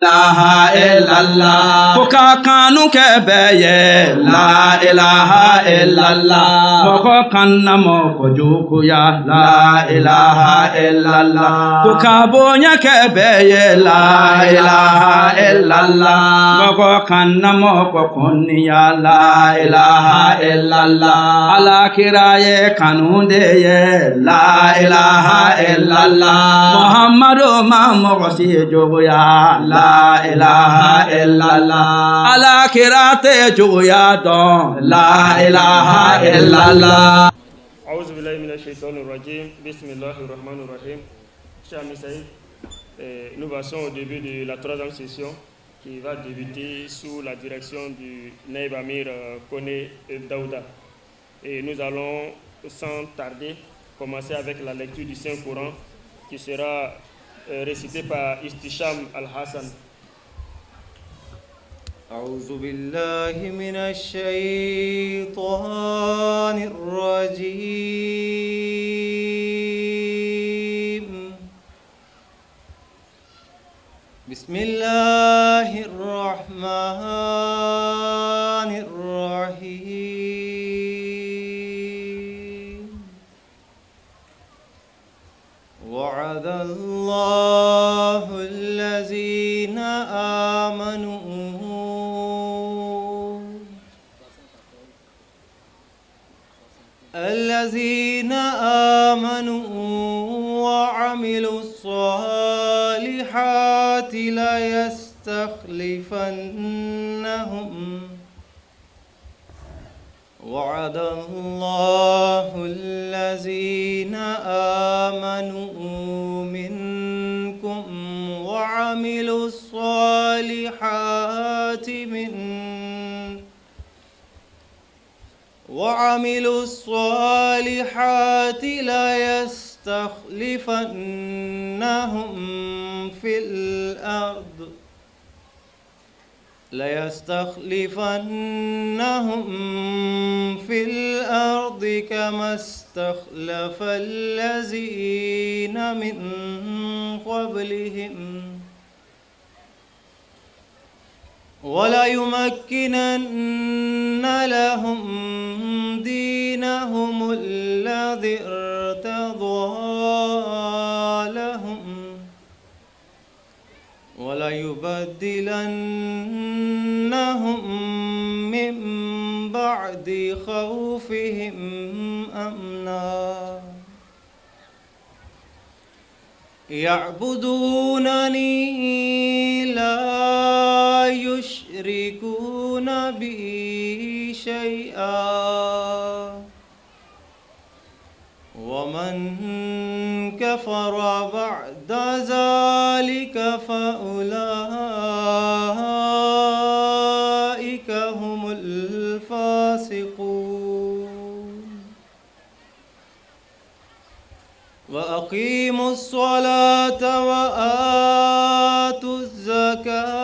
ilaha illallah Koka kanu kebeye la ilaha illallah Moko kanna moko jukuya la ilaha illallah Koka bonya kebeye la ilaha illallah Moko kanna moko kunniya la ilaha illallah Ala kiraye kanunde ye la ilaha illallah Muhammadu ma moko si jukuya la ilaha illallah ala kirate juya don la ilaha illallah A'udhu billahi minash shaitanir rajim. Bismillahir rahmanir rahim. Cher ami Saïd, nous passons au début de la troisième session qui va débuter sous la direction du Naïb Amir Kone Daouda. Et nous allons sans tarder commencer avec la lecture du Saint-Coran qui sera récité par Istisham Al-Hassan. أعوذ بالله من الشيطان الرجيم بسم الله الرحمن الرحيم وعد الله الذين آمنوا وعملوا الصالحات ليستخلفنهم وعد الله الذين آمنوا منكم وعملوا الصالحات ليستخلفنهم في الأرض كما استخلف الذين من قبلهم وليمكنن لهم دينهم الذي ارتضى لهم وليبدلنهم من بعد خوفهم أمنا يعبدونني لا يشركون بي شيئا ومن كفر بعد ذلك فأولئك هم الفاسقون وأقيموا الصلاة وآتوا الزكاة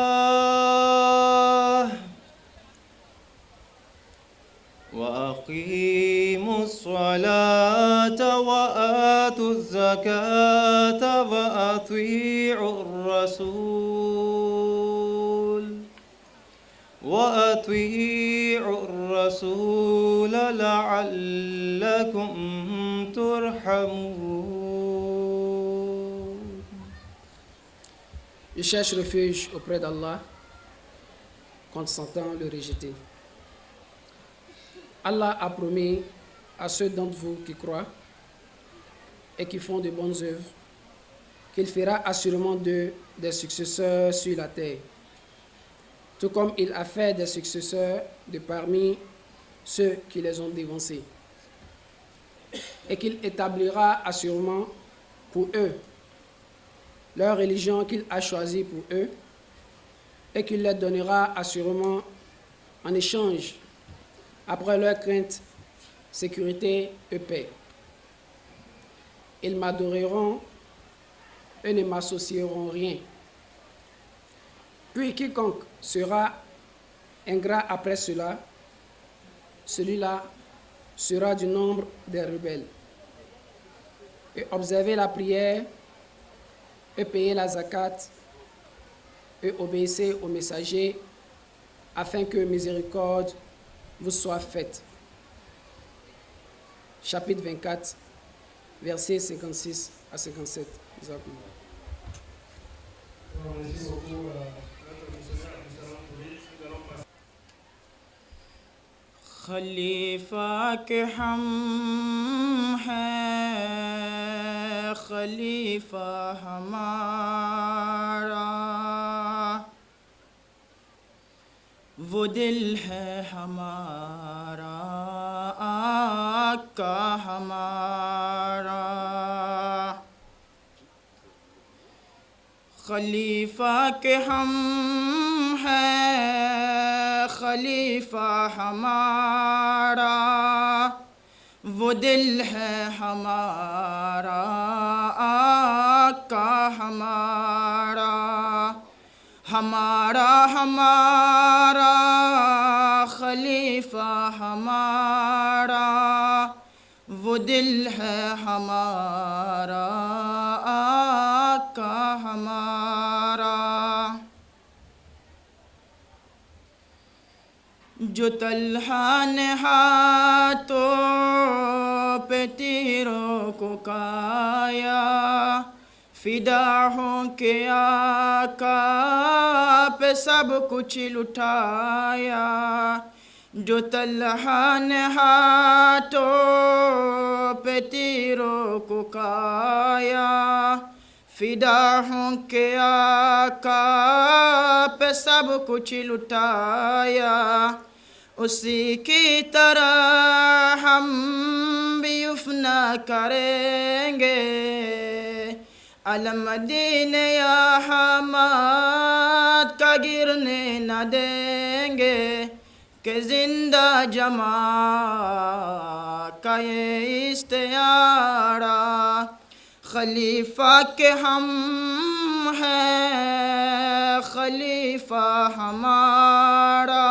وآتوا الزكاة وأطيعوا الرسول لعلكم ترحمون. Je cherche refuge auprès d'Allah contre Satan le rejeté. Allah a promis à ceux d'entre vous qui croient et qui font de bonnes œuvres qu'il fera assurément d'eux des successeurs sur la terre, tout comme il a fait des successeurs de parmi ceux qui les ont dévancés, et qu'il établira assurément pour eux leur religion qu'il a choisie pour eux, et qu'il leur donnera assurément en échange, après leur crainte, sécurité et paix. Ils m'adoreront et ne m'associeront rien. Puis quiconque sera ingrat après cela, celui-là sera du nombre des rebelles. Et observer la prière et payer la zakat et obéissez aux messagers afin que miséricorde vous soit faite. Chapitre 24, versets 56 à 57. Merci beaucoup à notre missionnaire Abdussalam Fouris. Nous allons passer. खलीफा के हम हैं, खलीफा हमारा, वो दिल है हमारा, आका हमारा। खलीफा के हम हैं, खलीफा हमारा, वो दिल है हमारा, आका हमारा। हमारा हमारा खलीफा हमारा, वो दिल है हमारा, आका हमारा। जो तल्हा ने हाथों पे तीरों को काया, फिदा हो के आका पे सब कुछ लुटाया। जो तल्हा ने हाथों पे तीरों को काया, फिदा हो के आका पे सब कुछ लुटाया। उसी की तरह हम भी उफ़ना करेंगे, अलमदीन या हमाद का गिरने न देंगे, कि जिंदा जमा का ये इस्तियारा। खलीफा के हम हैं, खलीफा हमारा,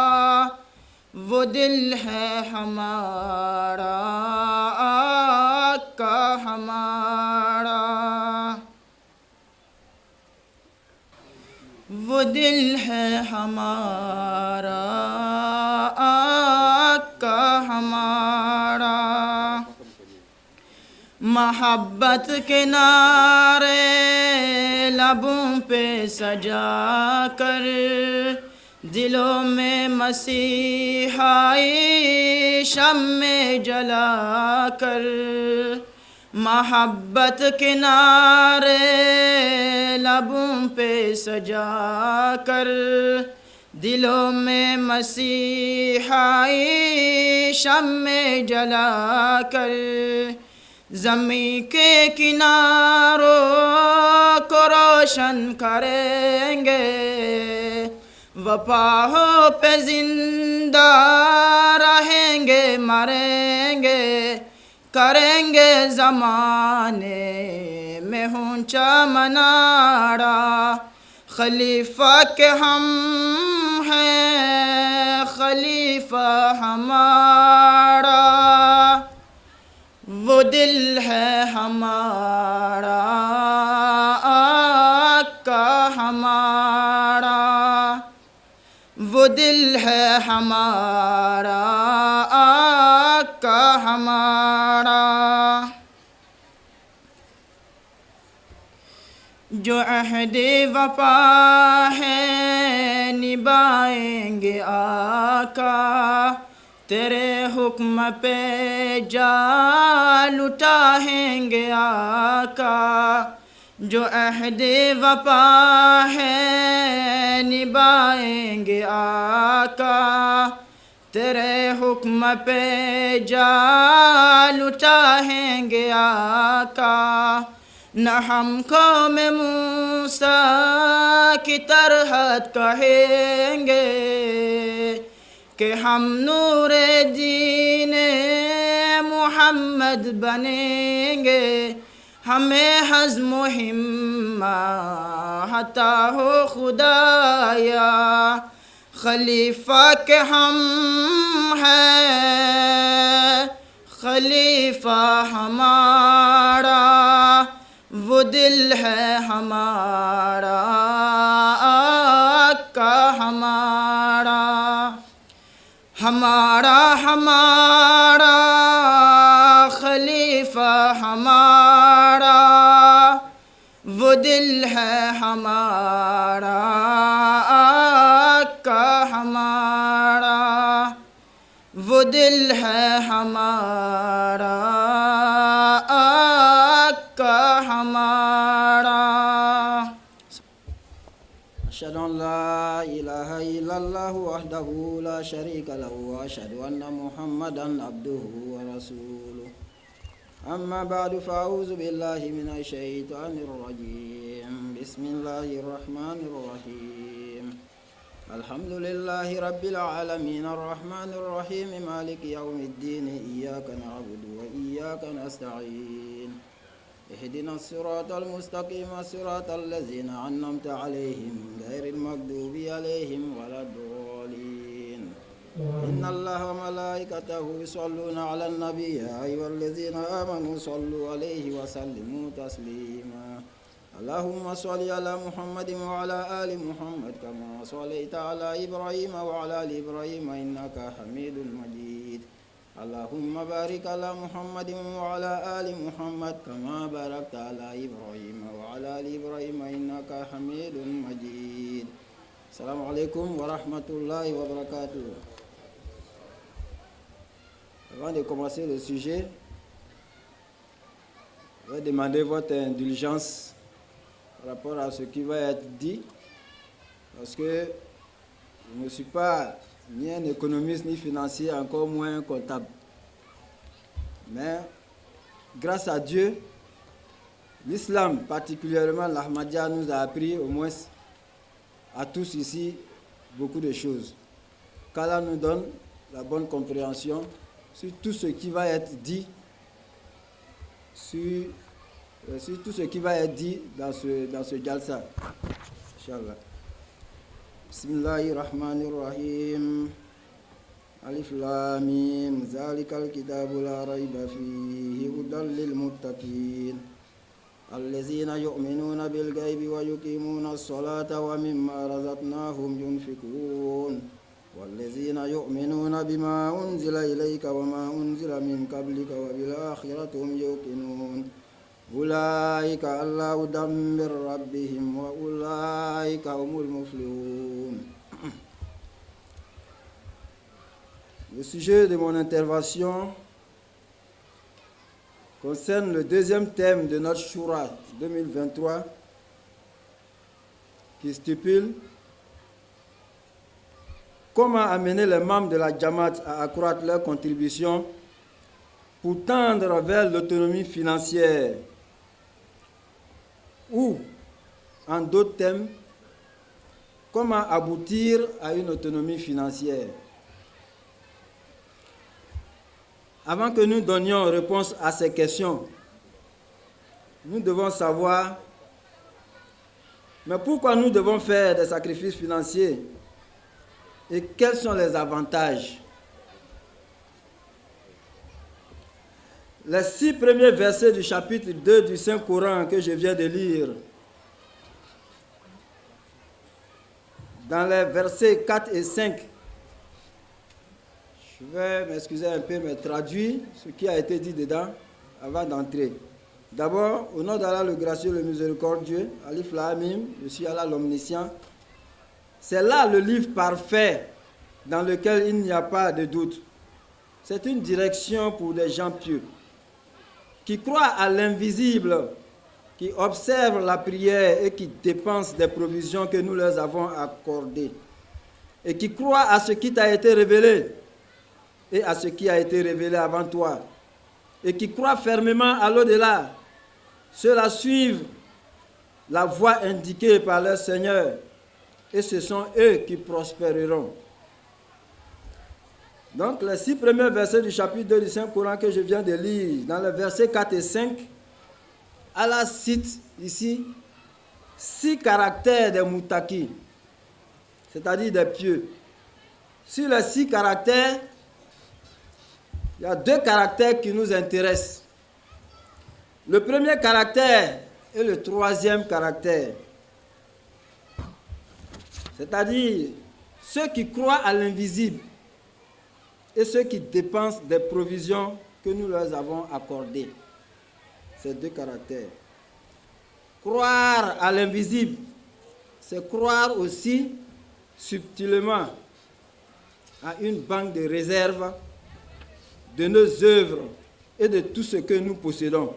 वो दिल है हमारा, आका हमारा। वो दिल है हमारा, आका हमारा। मोहब्बत के नारे लबों पे सजा कर, दिलों में मसीहाई शम्मे जला कर। मोहब्बत के नारे लबों पे सजा कर, दिलों में मसीहाई शम्मे जला कर। ज़मीं के किनारों को रोशन करेंगे, वफ़ाओं पे जिंदा रहेंगे, मरेंगे, करेंगे ज़माने में ऊंचा मनारा। खलीफा के हम हैं, खलीफा हमारा, वो दिल है हमारा, आका हमारा। वो दिल है हमारा, आका हमारा। जो अहदे वफा है निभाएंगे आका, तेरे हुक्म पे जा लुटाएंगे आका। जो अहदे वफा है निभाएंगे आका, तेरे हुक्म पे जा लुटाएंगे आका। न हमको में मूसा की तरहत कहेंगे, कि हम नूरे दीने मोहम्मद बनेंगे। हमें हज़्म हिम्मा अता हो खुदाया, खलीफा के हम हैं, खलीफा हमारा, वो दिल है हमारा, हमारा हमारा हमारा खलीफा हमारा वो दिल है हमारा आका हमारा वो दिल है हमारा आका हमारा। أشهد أن لا إله إلا الله وحده لا شريك له وأشهد أن محمدا عبده ورسوله أما بعد فأعوذ بالله من الشيطان الرجيم بسم الله الرحمن الرحيم الحمد لله رب العالمين الرحمن الرحيم مالك يوم الدين إياك نعبد وإياك نستعين اهدنا الصراط المستقيم صراط الذين أنعمت عليهم غير المغضوب عليهم ولا الضالين إن الله وملائكته يصلون على النبي يا أيها الذين آمنوا صلوا عليه وسلموا تسليما اللهم صل على محمد وعلى آل محمد كما صليت على إبراهيم وعلى آل إبراهيم إنك حميد مجيد اللهم بارك على محمد وعلى آل محمد كما باركت على إبراهيم وعلى آل إبراهيم إنك حميد مجيد. السلام عليكم ورحمة الله وبركاته. Avant de commencer le sujet, je vais demander votre indulgence par rapport à ce qui va être dit, parce que je ne suis pas ni un économiste ni financier, encore moins un comptable. Mais grâce à Dieu, l'islam, particulièrement l'Ahmadiyya, nous a appris au moins à tous ici beaucoup de choses. Qu'Allah nous donne la bonne compréhension sur tout ce qui va être dit, sur tout ce qui va être dit dans ce jalsa. Inch'Allah. Bismillahirrahmanirrahim. Alif Lam Mim. Zalikal kitabu la rayba fihi hudan lil muttaqin. Allazina yu'minuna bil ghaibi wa yuqimuna as-salata wa mimma razaqnahum yunfikun. والذين يؤمنون بما أنزل إليك وما أنزل من قبلك وبالآخرة هم يوقنون أولئك على هدى من ربهم وأولئك هم المفلحون. Le sujet de mon intervention concerne le deuxième thème de notre Shura 2023 qui stipule comment amener les membres de la Jamaat à accroître leur contribution pour tendre vers l'autonomie financière ou, en d'autres termes, comment aboutir à une autonomie financière. Avant que nous donnions réponse à ces questions, nous devons savoir, mais pourquoi nous devons faire des sacrifices financiers et quels sont les avantages? Les 6 premiers versets du chapitre 2 du Saint-Coran que je viens de lire, dans les versets 4 et 5, je vais m'excuser un peu, mais traduire ce qui a été dit dedans avant d'entrer. D'abord, au nom d'Allah le gracieux, le miséricordieux, Alif Lam Mim, je suis Allah l'omniscient. C'est là le livre parfait dans lequel il n'y a pas de doute. C'est une direction pour des gens pieux qui croient à l'invisible, qui observent la prière et qui dépensent des provisions que nous leur avons accordées, et qui croient à ce qui t'a été révélé et à ce qui a été révélé avant toi, et qui croient fermement à l'au-delà. Ceux-là suivent la voie indiquée par leur Seigneur, et ce sont eux qui prospéreront. Donc, les 6 premiers versets du chapitre 2 du Saint-Coran que je viens de lire, dans les versets 4 et 5, Allah cite ici 6 caractères des muttaqis, c'est-à-dire des pieux. Sur les 6 caractères, il y a 2 caractères qui nous intéressent. Le premier caractère et le troisième caractère. C'est-à-dire ceux qui croient à l'invisible et ceux qui dépensent des provisions que nous leur avons accordées. Ces deux caractères. Croire à l'invisible, c'est croire aussi subtilement à une banque de réserve de nos œuvres et de tout ce que nous possédons.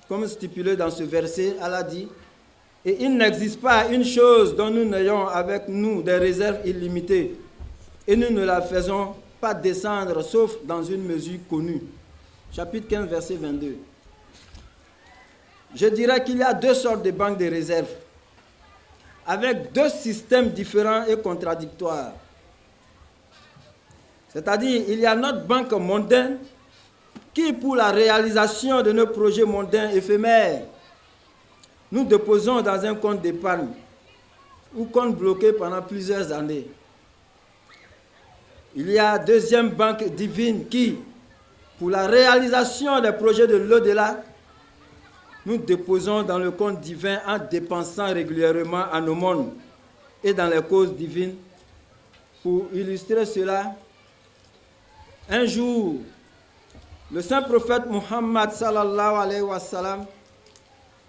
Comme stipulé dans ce verset, Allah dit, « Et il n'existe pas une chose dont nous n'ayons avec nous des réserves illimitées, et nous ne la faisons pas descendre, sauf dans une mesure connue. » Chapitre 15, verset 22. Je dirais qu'il y a deux sortes de banques de réserve, avec deux systèmes différents et contradictoires. C'est-à-dire, il y a notre banque mondaine qui, pour la réalisation de nos projets mondains éphémères, nous déposons dans un compte d'épargne ou compte bloqué pendant plusieurs années. Il y a deuxième banque divine qui, pour la réalisation des projets de l'au-delà, nous déposons dans le compte divin en dépensant régulièrement en aumône et dans les causes divines. Pour illustrer cela, un jour, le saint prophète Muhammad sallallahu alayhi wa sallam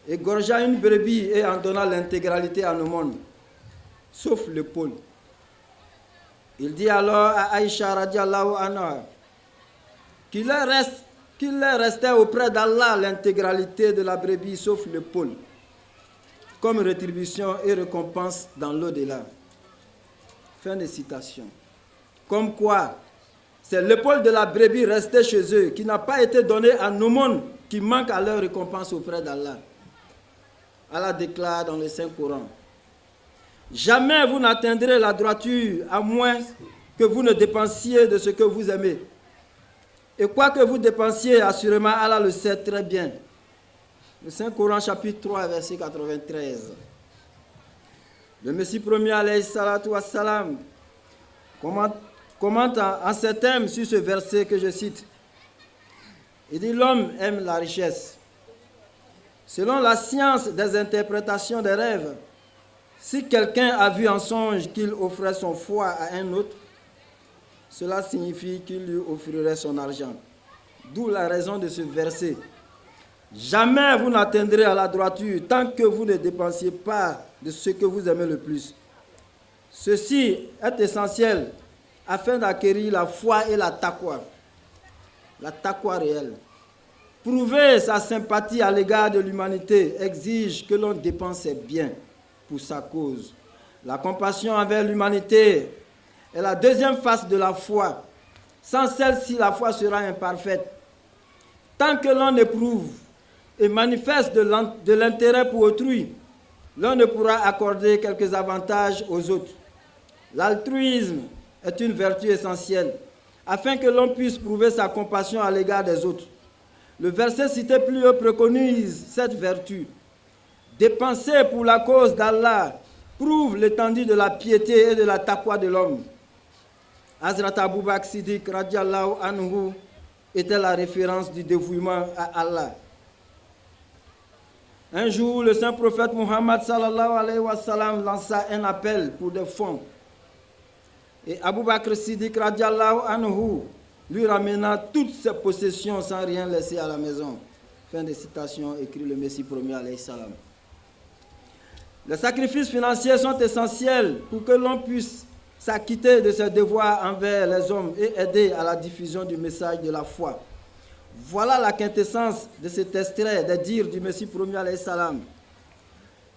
égorgea une brebis et en donna l'intégralité en aumône, sauf l'épaule. Il dit alors à Aïcha radiallahu anha qu'il leur restait auprès d'Allah l'intégralité de la brebis sauf l'épaule, comme rétribution et récompense dans l'au-delà. Fin de citation. Comme quoi, c'est l'épaule de la brebis restée chez eux, qui n'a pas été donnée en aumône, qui manque à leur récompense auprès d'Allah. Allah déclare dans le Saint-Coran, « Jamais vous n'atteindrez la droiture, à moins que vous ne dépensiez de ce que vous aimez. Et quoi que vous dépensiez, assurément, Allah le sait très bien. » Le Saint-Coran, chapitre 3, verset 93. Le Messie premier, alayhi salatu wassalam, commente en ces termes sur ce verset que je cite. Il dit, l'homme aime la richesse. Selon la science des interprétations des rêves, si quelqu'un a vu en songe qu'il offrait son foie à un autre, cela signifie qu'il lui offrirait son argent. D'où la raison de ce verset. Jamais vous n'atteindrez à la droiture tant que vous ne dépensiez pas de ce que vous aimez le plus. Ceci est essentiel afin d'acquérir la foi et la taqwa réelle. Prouver sa sympathie à l'égard de l'humanité exige que l'on dépense ses biens pour sa cause. La compassion envers l'humanité est la deuxième face de la foi. Sans celle-ci, la foi sera imparfaite. Tant que l'on éprouve et manifeste de l'intérêt pour autrui, l'on ne pourra accorder quelques avantages aux autres. L'altruisme est une vertu essentielle, afin que l'on puisse prouver sa compassion à l'égard des autres. Le verset cité plus haut préconise cette vertu. Dépenser pour la cause d'Allah prouve l'étendue de la piété et de la taqwa de l'homme. Hazrat Abu Bakr Siddiq radiallahu anhu était la référence du dévouement à Allah. Un jour, le saint prophète Muhammad sallallahu alayhi wa sallam lança un appel pour des fonds. Et Abu Bakr Siddiq radiallahu anhu lui ramena toutes ses possessions sans rien laisser à la maison. Fin de citation, écrit le Messie premier alayhi salam. Les sacrifices financiers sont essentiels pour que l'on puisse s'acquitter de ses devoirs envers les hommes et aider à la diffusion du message de la foi. Voilà la quintessence de cet extrait des dires du Messie premier alayhi salam.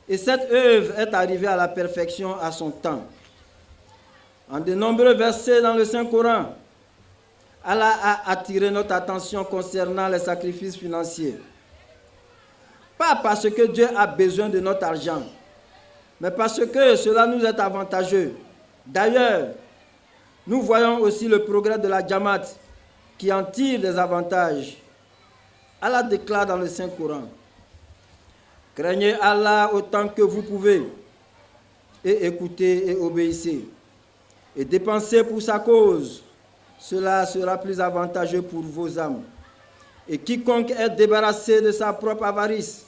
Et cette œuvre est arrivée à la perfection à son temps. En de nombreux versets dans le Saint-Coran, Allah a attiré notre attention concernant les sacrifices financiers. Pas parce que Dieu a besoin de notre argent, mais parce que cela nous est avantageux. D'ailleurs, nous voyons aussi le progrès de la Jamaat qui en tire des avantages. Allah déclare dans le Saint-Coran, « Craignez Allah autant que vous pouvez et écoutez et obéissez. Et dépensez pour sa cause, cela sera plus avantageux pour vos âmes. Et quiconque est débarrassé de sa propre avarice,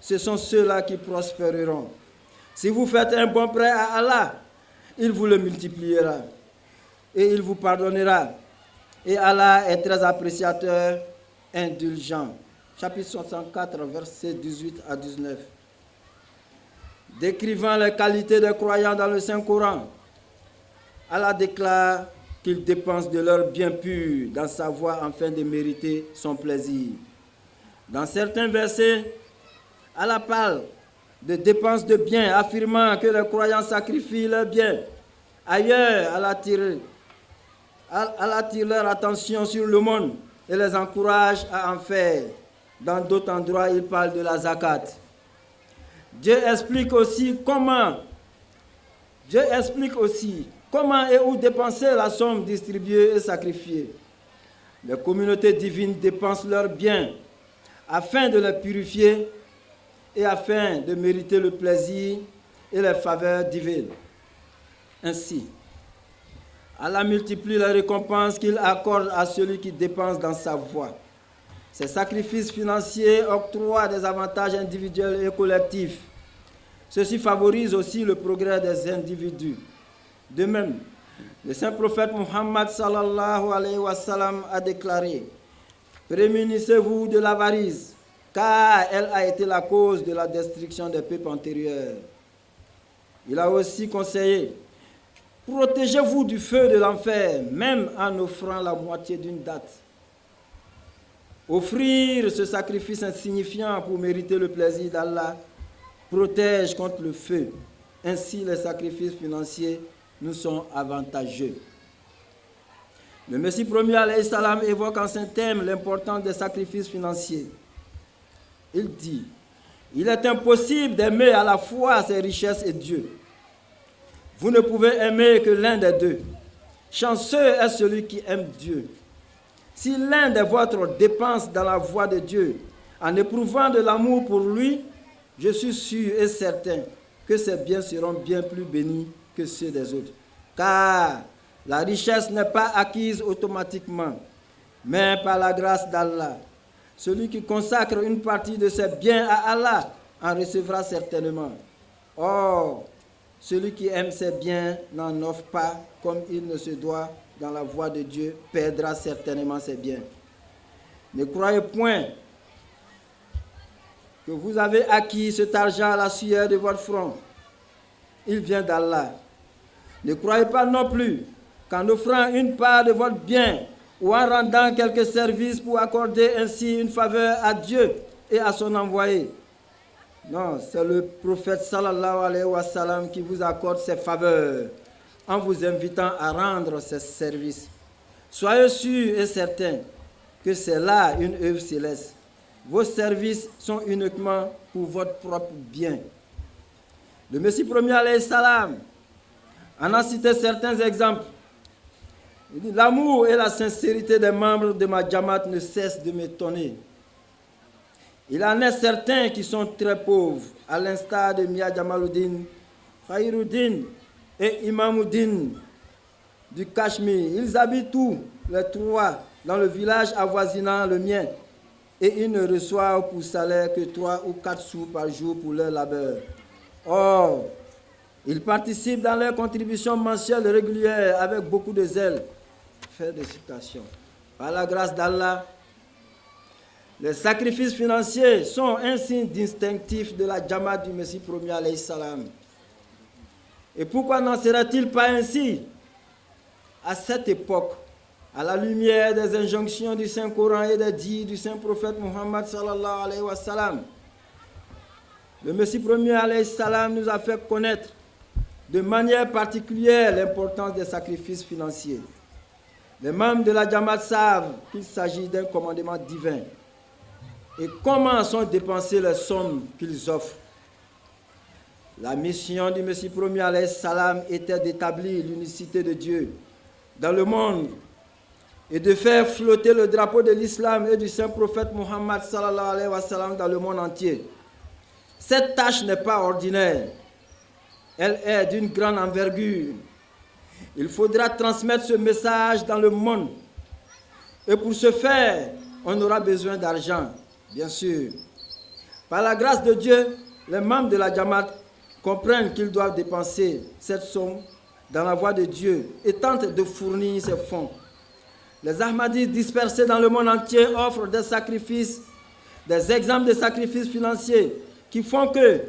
ce sont ceux-là qui prospéreront. Si vous faites un bon prêt à Allah, il vous le multipliera et il vous pardonnera. Et Allah est très appréciateur, indulgent. Chapitre 64, versets 18 à 19. Décrivant les qualités des croyants dans le Saint-Coran, Allah déclare qu'ils dépensent de leur bien pur dans sa voie afin de mériter son plaisir. Dans certains versets, Allah parle de dépenses de biens, affirmant que les croyants sacrifient leurs biens. Ailleurs, Allah attire leur attention sur le monde et les encourage à en faire. Dans d'autres endroits, il parle de la zakat. Dieu explique aussi comment et où dépenser la somme distribuée et sacrifiée. Les communautés divines dépensent leurs biens afin de les purifier et afin de mériter le plaisir et les faveurs divines. Ainsi, Allah multiplie les récompenses qu'il accorde à celui qui dépense dans sa voie. Ces sacrifices financiers octroient des avantages individuels et collectifs. Ceci favorise aussi le progrès des individus. De même, le saint prophète Muhammad sallallahu alayhi wa sallam a déclaré: prémunissez-vous de l'avarice, car elle a été la cause de la destruction des peuples antérieurs. Il a aussi conseillé: protégez-vous du feu de l'enfer, même en offrant la moitié d'une date. Offrir ce sacrifice insignifiant pour mériter le plaisir d'Allah protège contre le feu. Ainsi, les sacrifices financiers nous sont avantageux. Le Messie premier alayhi salam évoque en ces thèmes l'importance des sacrifices financiers. Il dit: il est impossible d'aimer à la fois ses richesses et Dieu. Vous ne pouvez aimer que l'un des deux. Chanceux est celui qui aime Dieu. Si l'un de vôtres dépense dans la voie de Dieu en éprouvant de l'amour pour lui, je suis sûr et certain que ses biens seront bien plus bénis que ceux des autres. Car la richesse n'est pas acquise automatiquement, mais par la grâce d'Allah. Celui qui consacre une partie de ses biens à Allah en recevra certainement. Or, celui qui aime ses biens n'en offre pas comme il ne se doit dans la voie de Dieu, perdra certainement ses biens. Ne croyez point que vous avez acquis cet argent à la sueur de votre front. Il vient d'Allah. Ne croyez pas non plus qu'en offrant une part de votre bien ou en rendant quelques services pour accorder ainsi une faveur à Dieu et à son envoyé. Non, c'est le prophète sallallahu alayhi wa sallam qui vous accorde ses faveurs en vous invitant à rendre ses services. Soyez sûrs et certains que c'est là une œuvre céleste. Vos services sont uniquement pour votre propre bien. Le Messie premier alayhi salam en a cité certains exemples. Il dit: l'amour et la sincérité des membres de ma Jamaat ne cessent de m'étonner. Il en est certains qui sont très pauvres, à l'instar de Mia Jamaluddin, Khairuddin et Imamuddin du Cachemire. Ils habitent tous les trois dans le village avoisinant le mien et ils ne reçoivent pour salaire que 3 ou 4 sous par jour pour leur labeur. Or, ils participent dans leurs contributions mensuelles régulières avec beaucoup de zèle. Fin de citation. Par la grâce d'Allah, les sacrifices financiers sont un signe distinctif de la Jamaat du Messie premier alayhi salam. Et pourquoi n'en serait-il pas ainsi? À cette époque, à la lumière des injonctions du Saint-Coran et des dits du Saint-Prophète Muhammad sallallahu alayhi wa sallam, le Messie premier alayhi salam nous a fait connaître de manière particulière l'importance des sacrifices financiers. Les membres de la Jamaat savent qu'il s'agit d'un commandement divin et comment sont dépensées les sommes qu'ils offrent. La mission du Messie premier alayhi salam était d'établir l'unicité de Dieu dans le monde et de faire flotter le drapeau de l'islam et du Saint-Prophète Muhammad sallallahu alayhi wa sallam dans le monde entier. Cette tâche n'est pas ordinaire. Elle est d'une grande envergure. Il faudra transmettre ce message dans le monde. Et pour ce faire, on aura besoin d'argent, bien sûr. Par la grâce de Dieu, les membres de la Jamaat comprennent qu'ils doivent dépenser cette somme dans la voie de Dieu et tentent de fournir ces fonds. Les Ahmadis dispersés dans le monde entier offrent des sacrifices, des exemples de sacrifices financiers qui font que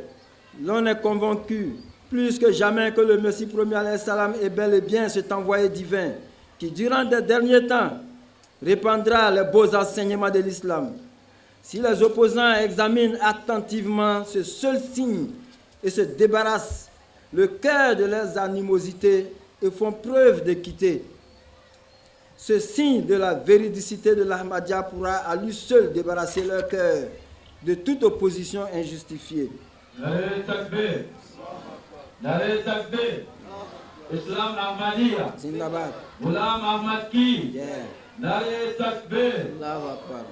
l'on est convaincu plus que jamais que le Messie premier alayhi salam est bel et bien cet envoyé divin qui, durant les derniers temps, répandra les beaux enseignements de l'islam. Si les opposants examinent attentivement ce seul signe et se débarrassent le cœur de leurs animosités et font preuve d'équité, ce signe de la véridicité de l'Ahmadiyya pourra à lui seul débarrasser leur cœur de toute opposition injustifiée. Nare Takbir, Nare Takbir, Islam Ahmadiyya, Zindabad. Ghulam Ahmad Ki, Yeah. Nare Takbir. Allahu Akbar.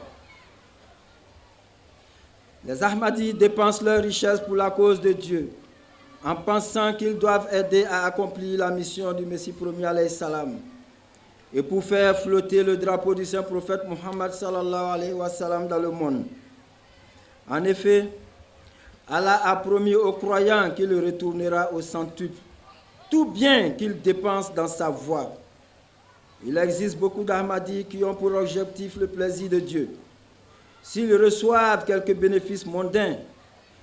Les Ahmadis dépensent leur richesse pour la cause de Dieu, en pensant qu'ils doivent aider à accomplir la mission du Messie premier alayhi salam et pour faire flotter le drapeau du saint prophète Muhammad sallallahu alayhi wa sallam dans le monde. En effet, Allah a promis aux croyants qu'il retournera au centuple tout bien qu'ils dépensent dans sa voie. Il existe beaucoup d'Ahmadis qui ont pour objectif le plaisir de Dieu. S'ils reçoivent quelques bénéfices mondains,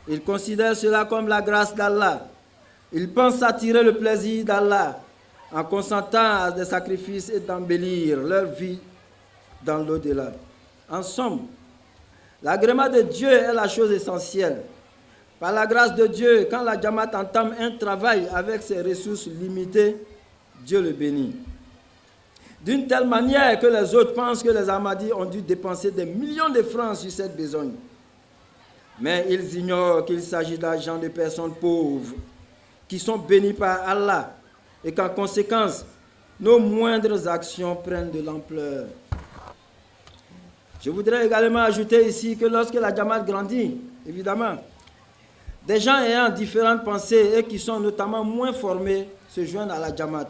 ils considèrent cela comme la grâce d'Allah. Ils pensent attirer le plaisir d'Allah en consentant à des sacrifices et d'embellir leur vie dans l'au-delà. En somme, l'agrément de Dieu est la chose essentielle. Par la grâce de Dieu, quand la Jamaat entame un travail avec ses ressources limitées, Dieu le bénit. D'une telle manière que les autres pensent que les Ahmadis ont dû dépenser des millions de francs sur cette besogne. Mais ils ignorent qu'il s'agit d'argent de personnes pauvres qui sont bénies par Allah et qu'en conséquence, nos moindres actions prennent de l'ampleur. Je voudrais également ajouter ici que lorsque la Jamaat grandit, évidemment, des gens ayant différentes pensées et qui sont notamment moins formés se joignent à la Jamaat.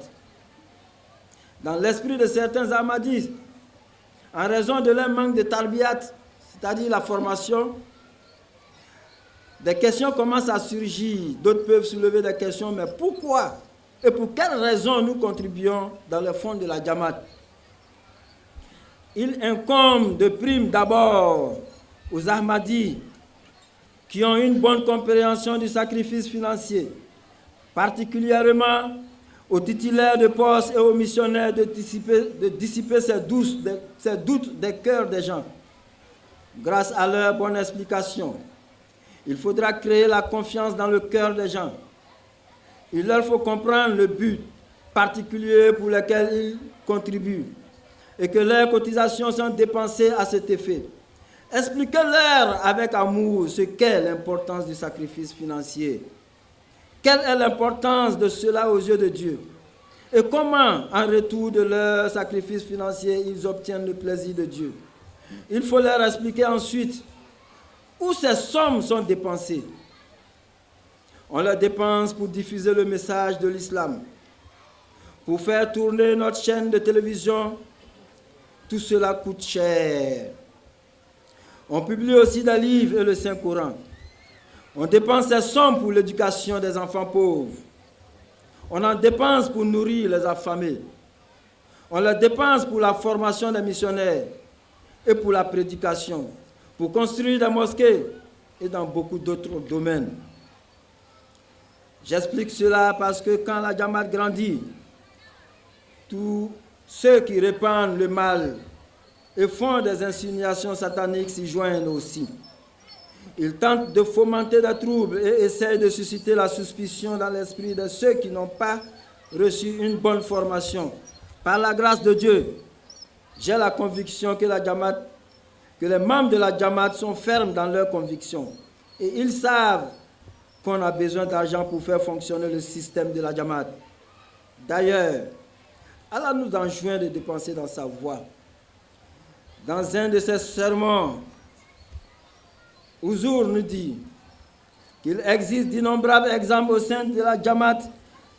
Dans l'esprit de certains Ahmadis, en raison de leur manque de tarbiyat, c'est-à-dire la formation, des questions commencent à surgir. D'autres peuvent soulever des questions, mais pourquoi et pour quelles raisons nous contribuons dans le fond de la Jamaat? Il incombe de prime d'abord aux Ahmadis qui ont une bonne compréhension du sacrifice financier, particulièrement aux titulaires de postes et aux missionnaires de dissiper ces doutes des cœurs des gens. Grâce à leur bonne explication, il faudra créer la confiance dans le cœur des gens. Il leur faut comprendre le but particulier pour lequel ils contribuent et que leurs cotisations sont dépensées à cet effet. Expliquez-leur avec amour ce qu'est l'importance du sacrifice financier. Quelle est l'importance de cela aux yeux de Dieu? Et comment, en retour de leur sacrifice financier, ils obtiennent le plaisir de Dieu? Il faut leur expliquer ensuite où ces sommes sont dépensées. On les dépense pour diffuser le message de l'islam, pour faire tourner notre chaîne de télévision. Tout cela coûte cher. On publie aussi des livres et le Saint-Coran. On dépense ces sommes pour l'éducation des enfants pauvres. On en dépense pour nourrir les affamés. On les dépense pour la formation des missionnaires et pour la prédication, pour construire des mosquées et dans beaucoup d'autres domaines. J'explique cela parce que quand la Jamaat grandit, tous ceux qui répandent le mal et font des insinuations sataniques s'y joignent aussi. Ils tentent de fomenter des troubles et essayent de susciter la suspicion dans l'esprit de ceux qui n'ont pas reçu une bonne formation. Par la grâce de Dieu, j'ai la conviction que les membres de la Jamaat sont fermes dans leurs convictions. Et ils savent qu'on a besoin d'argent pour faire fonctionner le système de la Jamaat. D'ailleurs, Allah nous enjoint de dépenser dans sa voie. Dans un de ses sermons, Ouzour nous dit qu'il existe d'innombrables exemples au sein de la Jamaat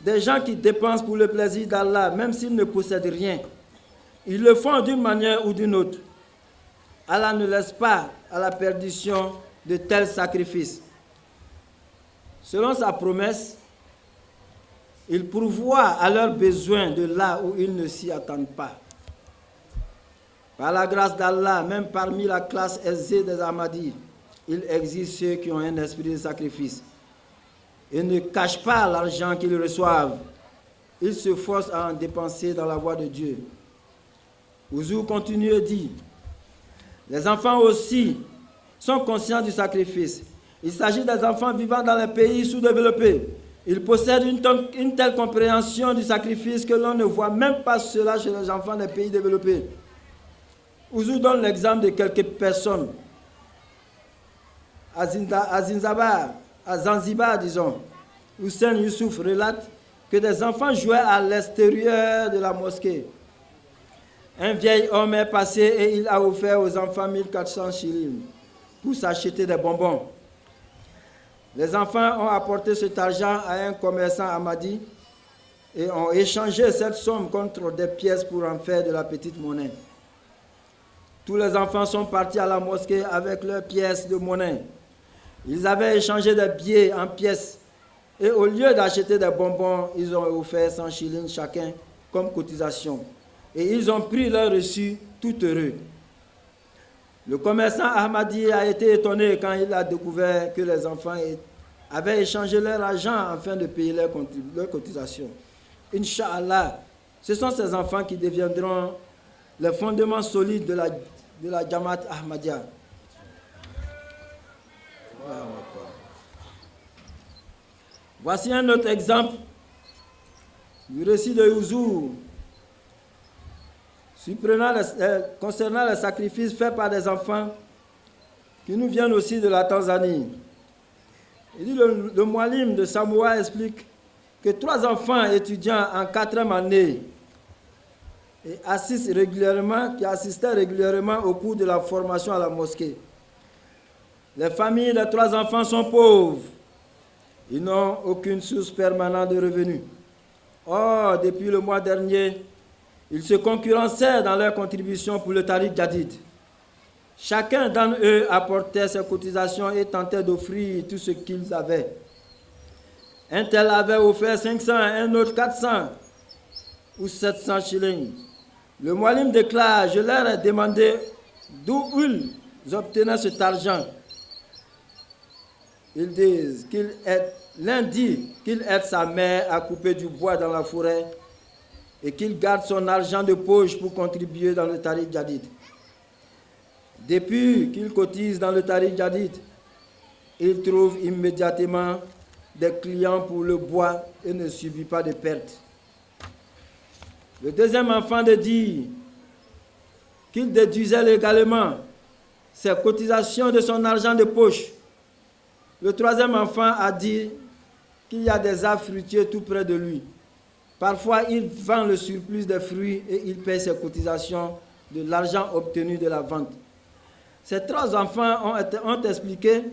des gens qui dépensent pour le plaisir d'Allah, même s'ils ne possèdent rien. Ils le font d'une manière ou d'une autre. Allah ne laisse pas à la perdition de tels sacrifices. Selon sa promesse, Il pourvoit à leurs besoins de là où ils ne s'y attendent pas. Par la grâce d'Allah, même parmi la classe aisée des Ahmadis, il existe ceux qui ont un esprit de sacrifice et ne cachent pas l'argent qu'ils reçoivent. Ils se forcent à en dépenser dans la voie de Dieu. Ouzou continue et dit, les enfants aussi sont conscients du sacrifice. Il s'agit des enfants vivant dans les pays sous-développés. Ils possèdent une telle compréhension du sacrifice que l'on ne voit même pas cela chez les enfants des pays développés. Ouzou donne l'exemple de quelques personnes. À Zanzibar, disons, Hussein Youssouf relate que des enfants jouaient à l'extérieur de la mosquée. Un vieil homme est passé et il a offert aux enfants 1400 shillings pour s'acheter des bonbons. Les enfants ont apporté cet argent à un commerçant ahmadi et ont échangé cette somme contre des pièces pour en faire de la petite monnaie. Tous les enfants sont partis à la mosquée avec leurs pièces de monnaie. Ils avaient échangé des billets en pièces et au lieu d'acheter des bonbons, ils ont offert 100 shillings chacun comme cotisation. Et ils ont pris leur reçu tout heureux. Le commerçant ahmadi a été étonné quand il a découvert que les enfants avaient échangé leur argent afin de payer leur cotisation. Inch'Allah, ce sont ces enfants qui deviendront les fondements solides de la Jamaat Ahmadiyya. Voici un autre exemple du récit de Ouzou concernant les sacrifices faits par des enfants qui nous viennent aussi de la Tanzanie. Il dit le Mwalim de Samoa explique que 3 enfants étudiants en 4e année et qui assistaient régulièrement au cours de la formation à la mosquée. Les familles des 3 enfants sont pauvres. Ils n'ont aucune source permanente de revenus. Or, depuis le mois dernier, ils se concurrençaient dans leurs contributions pour le Tariq Jadid. Chacun d'entre eux apportait ses cotisations et tentait d'offrir tout ce qu'ils avaient. Un tel avait offert 500, un autre 400 ou 700 shillings. Le Mwalim déclare, je leur ai demandé d'où ils obtenaient cet argent. Ils disent l'un dit qu'il aide sa mère à couper du bois dans la forêt et qu'il garde son argent de poche pour contribuer dans le Tariq Jadid. Depuis qu'il cotise dans le Tariq Jadid, il trouve immédiatement des clients pour le bois et ne subit pas de pertes. Le deuxième enfant dit qu'il déduisait légalement ses cotisations de son argent de poche. Le troisième enfant a dit qu'il y a des arbres fruitiers tout près de lui. Parfois, il vend le surplus des fruits et il paie ses cotisations de l'argent obtenu de la vente. Ces 3 enfants ont expliqué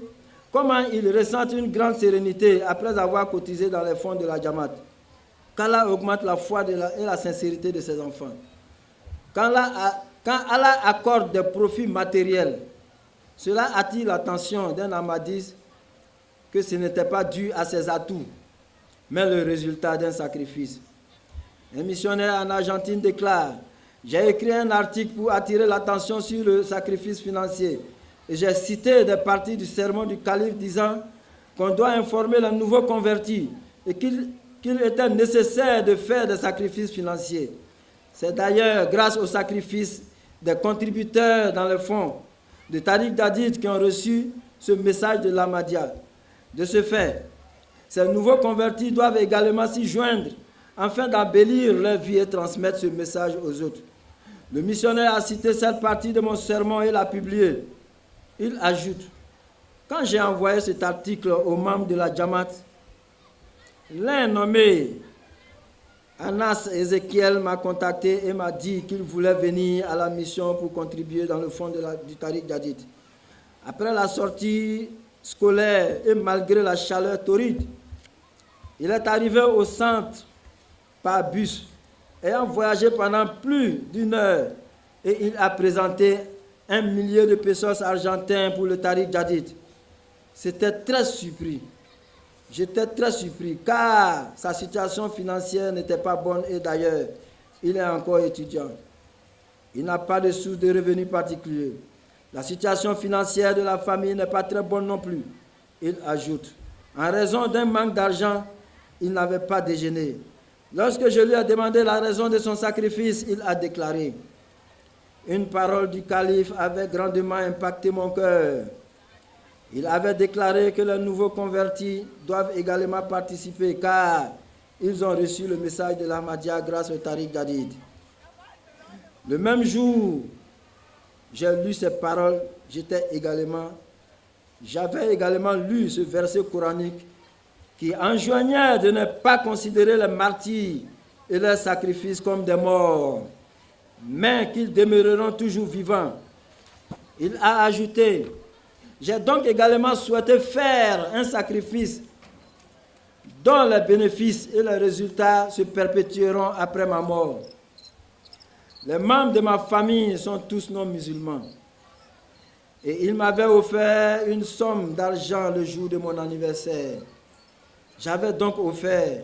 comment ils ressentent une grande sérénité après avoir cotisé dans les fonds de la Jamaat. qu'Allah augmente la foi et la sincérité de ses enfants. Quand Allah accorde des profits matériels, cela attire l'attention d'un ahmadiste que ce n'était pas dû à ses atouts, mais le résultat d'un sacrifice. Un missionnaire en Argentine déclare: j'ai écrit un article pour attirer l'attention sur le sacrifice financier et j'ai cité des parties du sermon du calife disant qu'on doit informer les nouveaux convertis et qu'il était nécessaire de faire des sacrifices financiers. C'est d'ailleurs grâce aux sacrifices des contributeurs dans le fonds de Tariq Jadid qui ont reçu ce message de l'Ahmadiyya. De ce fait, ces nouveaux convertis doivent également s'y joindre afin d'embellir leur vie et transmettre ce message aux autres. Le missionnaire a cité cette partie de mon sermon et l'a publiée. Il ajoute: quand j'ai envoyé cet article aux membres de la Jamaat, l'un nommé Anas Ezekiel m'a contacté et m'a dit qu'il voulait venir à la mission pour contribuer dans le fond du Tariq Jadid. Après la sortie scolaire et malgré la chaleur torride, il est arrivé au centre par bus, ayant voyagé pendant plus d'1 heure, et il a présenté 1 million de pesos argentins pour le Tariq Jadid. C'était très surpris. J'étais très surpris car sa situation financière n'était pas bonne et d'ailleurs, il est encore étudiant. Il n'a pas de source de revenus particuliers. La situation financière de la famille n'est pas très bonne non plus. Il ajoute, en raison d'un manque d'argent, il n'avait pas déjeuné. Lorsque je lui ai demandé la raison de son sacrifice, il a déclaré, une parole du calife avait grandement impacté mon cœur. Il avait déclaré que les nouveaux convertis doivent également participer car ils ont reçu le message de l'Ahmadiyya grâce au Tariq Jadid. Le même jour, j'ai lu ces paroles, j'avais également lu ce verset coranique qui enjoignait de ne pas considérer les martyrs et leurs sacrifices comme des morts, mais qu'ils demeureront toujours vivants. Il a ajouté, j'ai donc également souhaité faire un sacrifice dont les bénéfices et les résultats se perpétueront après ma mort. Les membres de ma famille sont tous non-musulmans. Et il m'avait offert une somme d'argent le jour de mon anniversaire. J'avais donc offert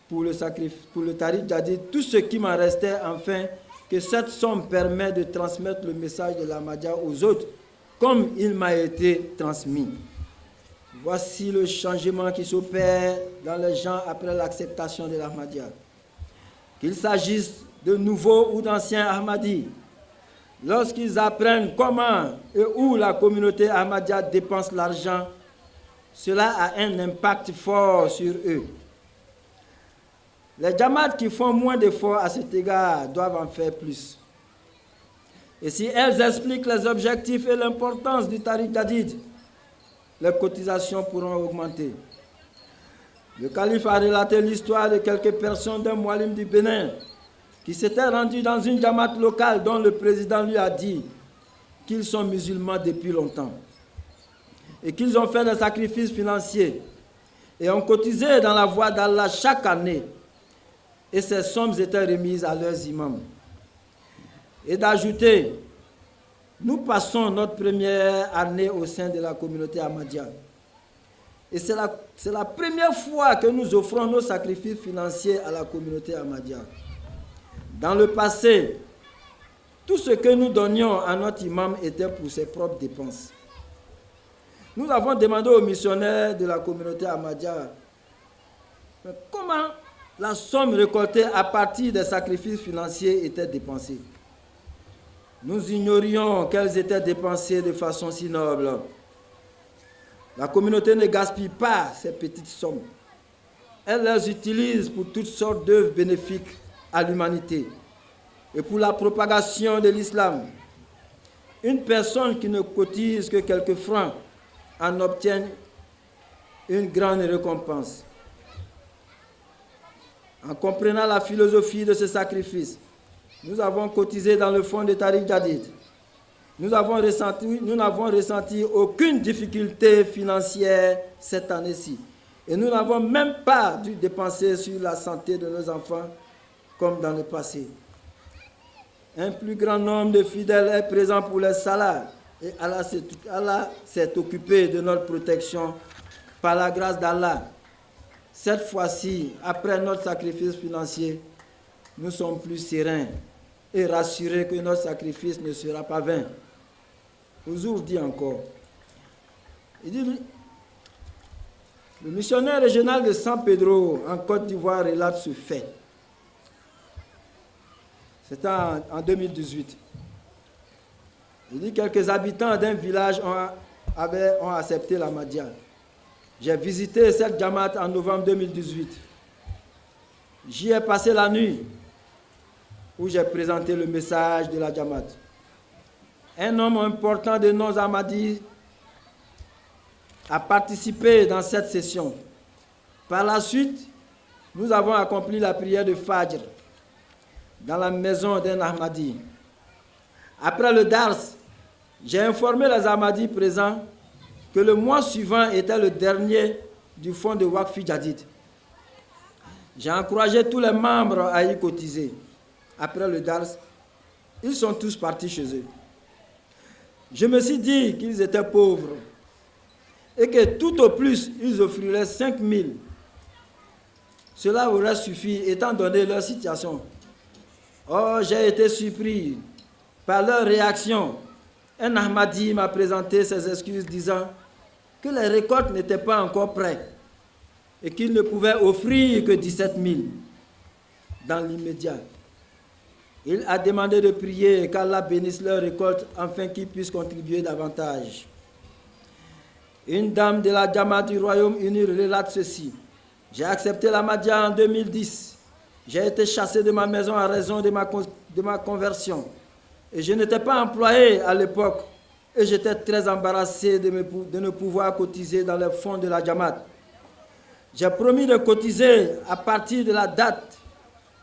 pour le Tariq Jadid tout ce qui m'en restait afin que cette somme permette de transmettre le message de l'Ahmadiyya aux autres comme il m'a été transmis. Voici le changement qui s'opère dans les gens après l'acceptation de l'Ahmadiyya. Qu'il s'agisse de nouveaux ou d'anciens Ahmadis, lorsqu'ils apprennent comment et où la communauté Ahmadiyya dépense l'argent, cela a un impact fort sur eux. Les Jamaat qui font moins d'efforts à cet égard doivent en faire plus. Et si elles expliquent les objectifs et l'importance du Tariq Jadid, les cotisations pourront augmenter. Le calife a relaté l'histoire de quelques personnes d'un Moualim du Bénin qui s'étaient rendus dans une Jamaat locale dont le président lui a dit qu'ils sont musulmans depuis longtemps et qu'ils ont fait des sacrifices financiers et ont cotisé dans la voie d'Allah chaque année et ces sommes étaient remises à leurs imams. Et d'ajouter, nous passons notre première année au sein de la communauté Ahmadiyya. Et c'est la première fois que nous offrons nos sacrifices financiers à la communauté Ahmadiyya. Dans le passé, tout ce que nous donnions à notre imam était pour ses propres dépenses. Nous avons demandé aux missionnaires de la communauté Ahmadiyya comment la somme récoltée à partir des sacrifices financiers était dépensée. Nous ignorions qu'elles étaient dépensées de façon si noble. La communauté ne gaspille pas ces petites sommes. Elle les utilise pour toutes sortes d'œuvres bénéfiques à l'humanité et pour la propagation de l'islam. Une personne qui ne cotise que quelques francs en obtient une grande récompense. En comprenant la philosophie de ce sacrifice, nous avons cotisé dans le fonds de Tariq Jadid. Nous n'avons ressenti aucune difficulté financière cette année-ci. Et nous n'avons même pas dû dépenser sur la santé de nos enfants comme dans le passé. Un plus grand nombre de fidèles est présent pour les salars. Et Allah s'est occupé de notre protection par la grâce d'Allah. Cette fois-ci, après notre sacrifice financier, nous sommes plus sereins et rassurés que notre sacrifice ne sera pas vain. Ouzour dit encore, il dit, le missionnaire régional de San Pedro en Côte d'Ivoire relate ce fait. C'était en 2018. Il dit quelques habitants d'un village ont accepté l'Ahmadiyya. J'ai visité cette Jamaat en novembre 2018. J'y ai passé la nuit où j'ai présenté le message de la Jamaat. Un homme important de nos Ahmadis a participé dans cette session. Par la suite, nous avons accompli la prière de Fajr dans la maison d'un Ahmadi. Après le Dars, j'ai informé les Ahmadis présents que le mois suivant était le dernier du fonds de Waqf Jadid. J'ai encouragé tous les membres à y cotiser. Après le Dars, ils sont tous partis chez eux. Je me suis dit qu'ils étaient pauvres et que tout au plus, ils offriraient 5 000. Cela aurait suffi, étant donné leur situation. Or, j'ai été surpris par leur réaction. Un Ahmadi m'a présenté ses excuses disant que les récoltes n'étaient pas encore prêtes et qu'il ne pouvait offrir que 17 000 dans l'immédiat. Il a demandé de prier qu'Allah bénisse leur récolte afin qu'ils puissent contribuer davantage. Une dame de la Jamaat du Royaume-Uni relate ceci. J'ai accepté l'Ahmadiyya en 2010. J'ai été chassé de ma maison à raison de ma conversion. Et je n'étais pas employé à l'époque. Et j'étais très embarrassé de ne pouvoir cotiser dans les fonds de la Jamaat. J'ai promis de cotiser à partir de la date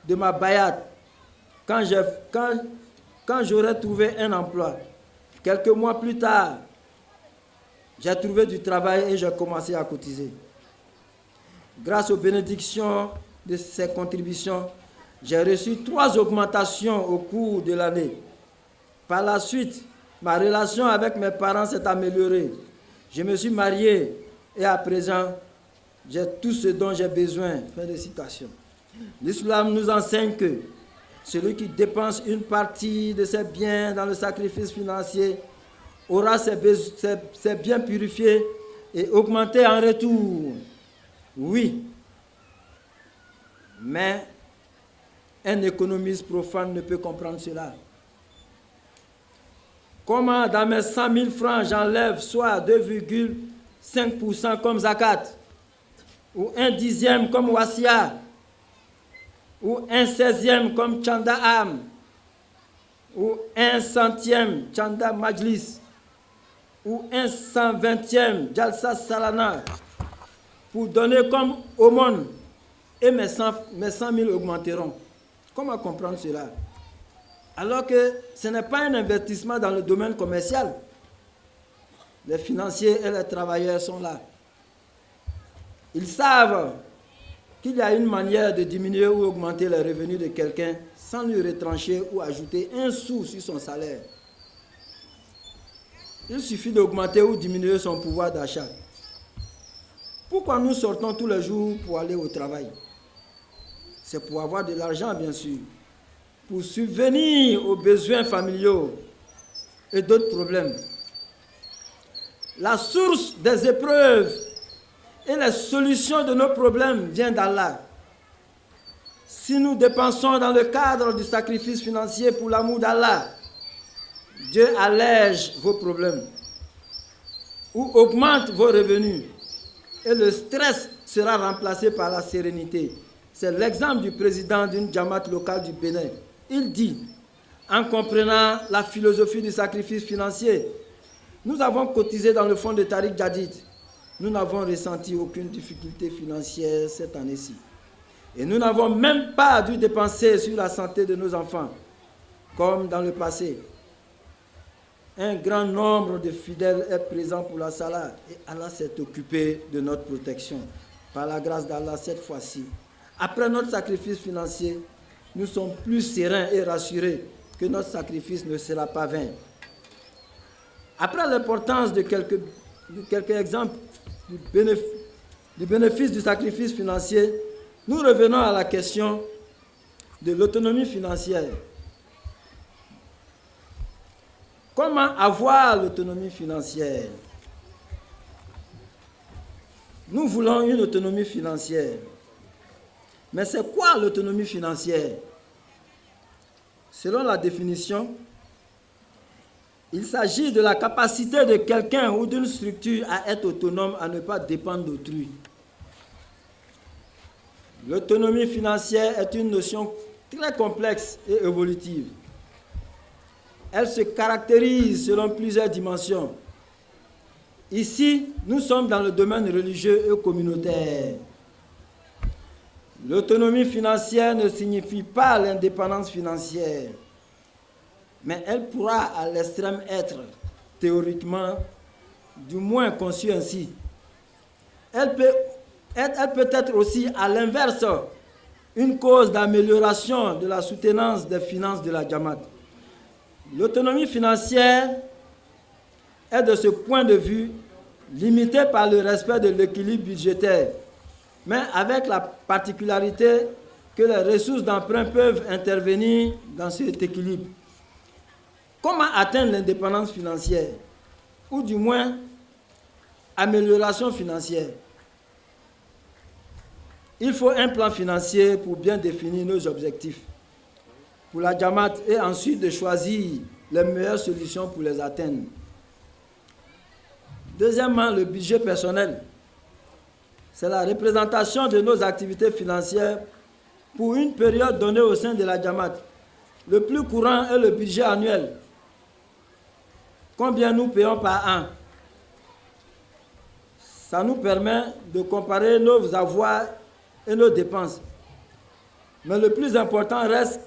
de ma bayat, quand j'aurais trouvé un emploi. Quelques mois plus tard, j'ai trouvé du travail et j'ai commencé à cotiser. Grâce aux bénédictions de ces contributions, j'ai reçu 3 augmentations au cours de l'année. Par la suite, ma relation avec mes parents s'est améliorée. Je me suis marié et à présent, j'ai tout ce dont j'ai besoin. Fin de citation. L'islam nous enseigne que celui qui dépense une partie de ses biens dans le sacrifice financier aura ses biens purifiés et augmentés en retour. Oui, mais un économiste profane ne peut comprendre cela. Comment dans mes 100 000 francs j'enlève soit 2,5% comme zakat, ou 1/10 comme wasiya, ou 1/16 comme chanda am, ou 1/100 chanda majlis, ou 1/120 jalsa salana, pour donner comme aumône, et mes 100 000 augmenteront. Comment comprendre cela? Alors que ce n'est pas un investissement dans le domaine commercial. Les financiers et les travailleurs sont là. Ils savent qu'il y a une manière de diminuer ou augmenter les revenus de quelqu'un sans lui retrancher ou ajouter un sou sur son salaire. Il suffit d'augmenter ou diminuer son pouvoir d'achat. Pourquoi nous sortons tous les jours pour aller au travail? C'est pour avoir de l'argent, bien sûr, pour subvenir aux besoins familiaux et d'autres problèmes. La source des épreuves et les solutions de nos problèmes vient d'Allah. Si nous dépensons dans le cadre du sacrifice financier pour l'amour d'Allah, Dieu allège vos problèmes ou augmente vos revenus et le stress sera remplacé par la sérénité. C'est l'exemple du président d'une Jamaat locale du Bénin. Il dit, en comprenant la philosophie du sacrifice financier, nous avons cotisé dans le fonds de Tariq Jadid. Nous n'avons ressenti aucune difficulté financière cette année-ci. Et nous n'avons même pas dû dépenser sur la santé de nos enfants, comme dans le passé. Un grand nombre de fidèles est présent pour la salat et Allah s'est occupé de notre protection. Par la grâce d'Allah, cette fois-ci, après notre sacrifice financier, nous sommes plus sereins et rassurés que notre sacrifice ne sera pas vain. Après l'importance de quelques exemples du bénéfice du sacrifice financier, nous revenons à la question de l'autonomie financière. Comment avoir l'autonomie financière? Nous voulons une autonomie financière. Mais c'est quoi l'autonomie financière? Selon la définition, il s'agit de la capacité de quelqu'un ou d'une structure à être autonome, à ne pas dépendre d'autrui. L'autonomie financière est une notion très complexe et évolutive. Elle se caractérise selon plusieurs dimensions. Ici, nous sommes dans le domaine religieux et communautaire. L'autonomie financière ne signifie pas l'indépendance financière, mais elle pourra à l'extrême être, théoriquement, du moins conçue ainsi. Elle peut être aussi, à l'inverse, une cause d'amélioration de la soutenance des finances de la Jamaat. L'autonomie financière est de ce point de vue limité par le respect de l'équilibre budgétaire, mais avec la particularité que les ressources d'emprunt peuvent intervenir dans cet équilibre. Comment atteindre l'indépendance financière, ou du moins amélioration financière? Il faut un plan financier pour bien définir nos objectifs pour la Jamaat et ensuite de choisir les meilleures solutions pour les atteindre. Deuxièmement, le budget personnel. C'est la représentation de nos activités financières pour une période donnée au sein de la Jamaat. Le plus courant est le budget annuel. Combien nous payons par an? Ça nous permet de comparer nos avoirs et nos dépenses. Mais le plus important reste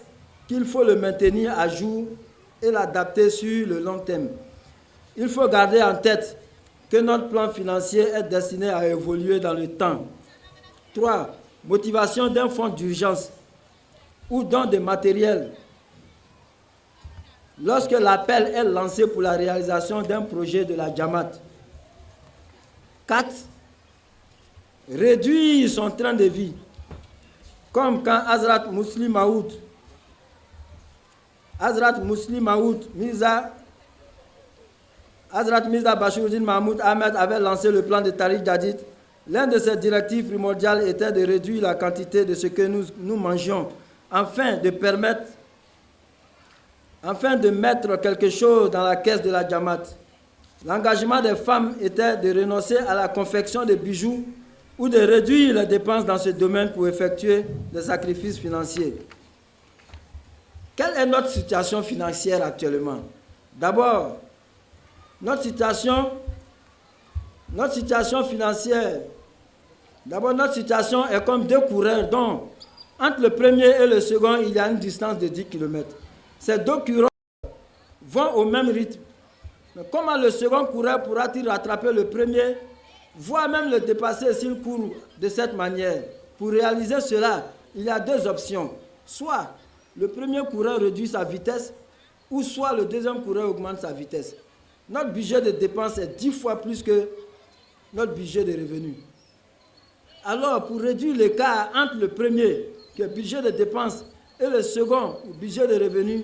qu'il faut le maintenir à jour et l'adapter sur le long terme. Il faut garder en tête que notre plan financier est destiné à évoluer dans le temps. 3. Motivation d'un fonds d'urgence ou don de matériel. Lorsque l'appel est lancé pour la réalisation d'un projet de la Jamaat. 4. Réduire son train de vie, comme quand Hazrat Muslim Maud Mirza Bashiruddin Mahmoud Ahmed avait lancé le plan de Tariq Jadid. L'un de ses directives primordiales était de réduire la quantité de ce que nous mangeons afin de mettre quelque chose dans la caisse de la Jamaat. L'engagement des femmes était de renoncer à la confection de bijoux ou de réduire les dépenses dans ce domaine pour effectuer des sacrifices financiers. Quelle est notre situation financière actuellement? D'abord, notre situation financière, notre situation est comme deux coureurs dont entre le premier et le second, il y a une distance de 10 km. Ces deux coureurs vont au même rythme. Mais comment le second coureur pourra-t-il rattraper le premier, voire même le dépasser s'il court de cette manière? Pour réaliser cela, il y a deux options. Soit le premier coureur réduit sa vitesse, ou soit le deuxième coureur augmente sa vitesse. Notre budget de dépenses est 10 fois plus que notre budget de revenus. Alors, pour réduire l'écart entre le premier, qui est le budget de dépenses, et le second, le budget de revenus,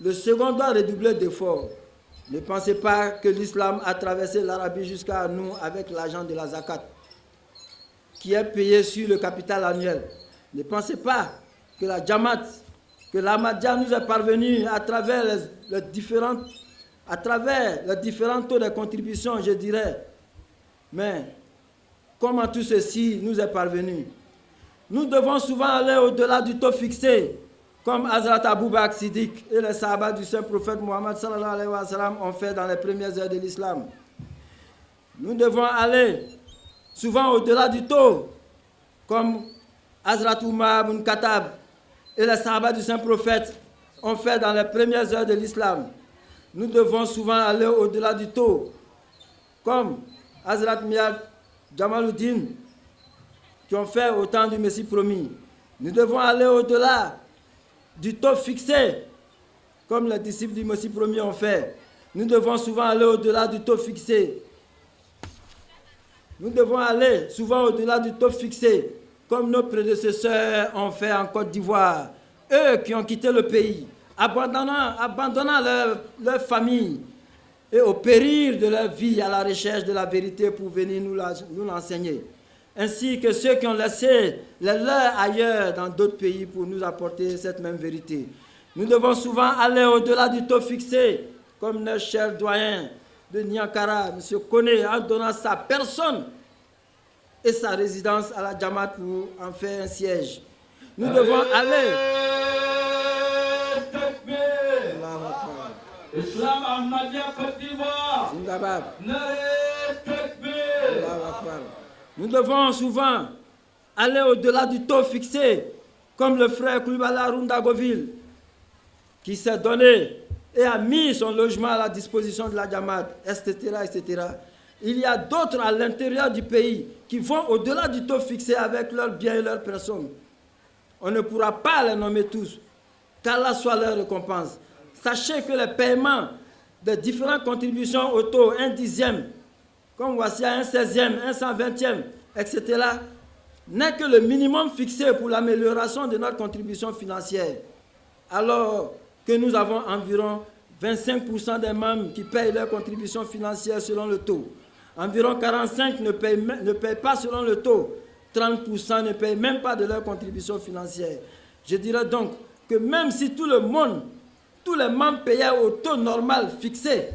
le second doit redoubler d'efforts. Ne pensez pas que l'islam a traversé l'Arabie jusqu'à nous avec l'argent de la zakat, qui est payé sur le capital annuel. Ne pensez pas que la Jamaat, que l'Ahmadiyya nous est parvenue à travers les différents taux de contribution, je dirais. Mais comment tout ceci nous est parvenu? Nous devons souvent aller au-delà du taux fixé, comme Hazrat Abu Bakr Siddiq et les Sahaba du Saint-Prophète Mohammed sallallahu alayhi wa sallam ont fait dans les premières heures de l'islam. Nous devons aller souvent au-delà du taux, comme Hazrat Umar ibn Khattab et les Sahaba du Saint-Prophète ont fait dans les premières heures de l'islam. Nous devons souvent aller au-delà du taux, comme Hazrat Miad Jamaluddin, qui ont fait au temps du Messie promis. Nous devons aller au-delà du taux fixé, comme les disciples du Messie promis ont fait. Nous devons souvent aller au-delà du taux fixé. Nous devons aller souvent au-delà du taux fixé, comme nos prédécesseurs ont fait en Côte d'Ivoire. Eux qui ont quitté le pays, abandonnant leur famille et au péril de leur vie à la recherche de la vérité pour venir nous l'enseigner. Ainsi que ceux qui ont laissé les leurs ailleurs dans d'autres pays pour nous apporter cette même vérité. Nous devons souvent aller au-delà du taux fixé, comme notre cher doyen de Niankara, M. Kone, en donnant sa personne et sa résidence à la Jamaat pour en faire un siège. Nous devons aller... Islam Ahmadiyya Côte d'Ivoire. Zindabad. Nous devons souvent aller au-delà du taux fixé, comme le frère Koulibaly Rundagoville, qui s'est donné et a mis son logement à la disposition de la Jamaat, etc., etc. Il y a d'autres à l'intérieur du pays qui vont au-delà du taux fixé avec leurs biens et leurs personnes. On ne pourra pas les nommer tous, qu'Allah soit leur récompense. Sachez que les paiements des différentes contributions au taux 1/10 comme voici un 16e, un 120e, etc., n'est que le minimum fixé pour l'amélioration de notre contribution financière, alors que nous avons environ 25% des membres qui payent leur contribution financière selon le taux. Environ 45% ne payent pas selon le taux. 30% ne payent même pas de leur contribution financière. Je dirais donc que même si tout le monde, tous les membres payaient au taux normal fixé,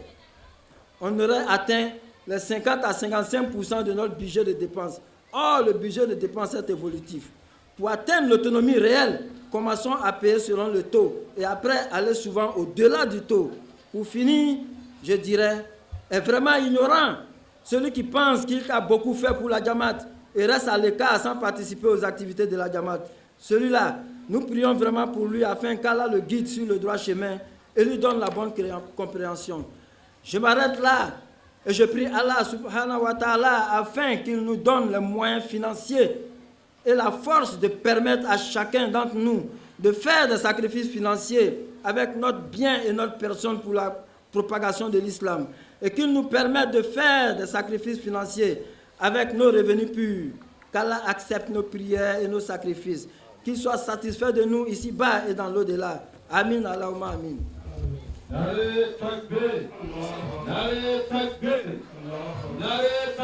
on aurait atteint les 50 à 55% de notre budget de dépenses. Or, le budget de dépenses est évolutif. Pour atteindre l'autonomie réelle, commençons à payer selon le taux et après aller souvent au-delà du taux. Pour finir, je dirais, est vraiment ignorant celui qui pense qu'il a beaucoup fait pour la Jamaat et reste à l'écart sans participer aux activités de la Jamaat. Celui-là, nous prions vraiment pour lui afin qu'Allah le guide sur le droit chemin et lui donne la bonne compréhension. Je m'arrête là et je prie Allah subhanahu wa ta'ala afin qu'il nous donne les moyens financiers et la force de permettre à chacun d'entre nous de faire des sacrifices financiers avec notre bien et notre personne pour la propagation de l'islam et qu'il nous permette de faire des sacrifices financiers avec nos revenus purs, qu'Allah accepte nos prières et nos sacrifices, qu'il soit satisfait de nous ici-bas et dans l'au-delà. Amin, Allahumma amin. Nare takbir, nare takbir, nare